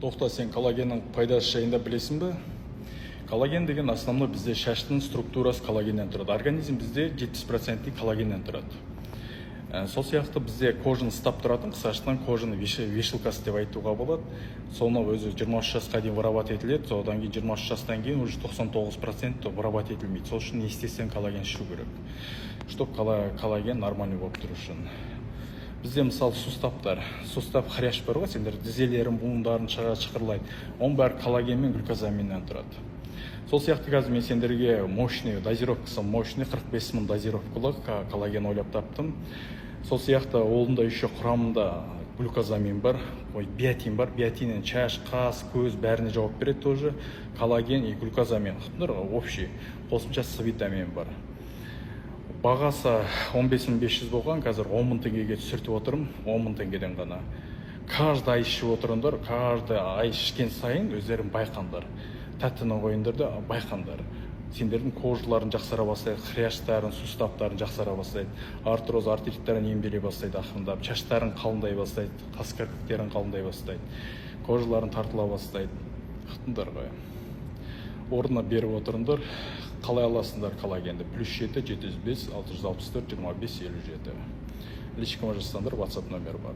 Тоқта, сен коллагеннің пайдасы жайында білесің бе? Коллаген деген основной бізде шаштың структурасы коллагеннен тұрады. Организм бізде 70% коллагеннен тұрады. Сол сияқты бізде кожаны ұстап тұратын, қысқаштан кожаны вешалкасы деп айтуға болады. Соны өзі 23 жасқа дейін вырабатывать етіледі, содан кейін 23 жастан кейін уже 99% вырабатывать етілмейді. Сол үшін естественно коллаген ішу керек, чтобы коллаген нормальный болып тұру үшін. Бізде мысалы сустав хрящ бар ғой, сендер тізелерін, буындарын шықырлайды. Оның бәрі коллаген мен глюкозаминнен тұрады. Сол сияқты қазір мен сендерге мощный дозировкасы, мощный 45 мың дозировкалық коллаген ойлап таптым. Сол сияқты олында еще құрамында глюкозамин бар, биотин бар. Биотиннен шаш, қас, көз бәріне жауап береді тоже. Коллаген и глюкозамин общий, қосымша С витамин бар. Бағасы 15.500 болған, қазір 10 мың теңгеге түсіртіп отырмын, 10 мың теңгеден ғана. Каждый ай ішіп отырыңдар, каждый ай ішкен сайын өздерің байқаңдар. Тәттінің ойындарда байқаңдар. Сендердің кожаларын жақсара бастайды, хряштарын, суставтарын жақсара бастайды, артроз, артериттарын емделе бастайды ақырындап, шаштарын қалыңдай бастайды, қас кірпіктерін қалыңдай бастайды, кожаларын тартыла бастайды. Қытыңдар ғой. Орнына беріп отырыңдар. Қалай аласыңдар коллагенді? +7 705 664 25 57. Личкама жазсаңдар, WhatsApp номер бар.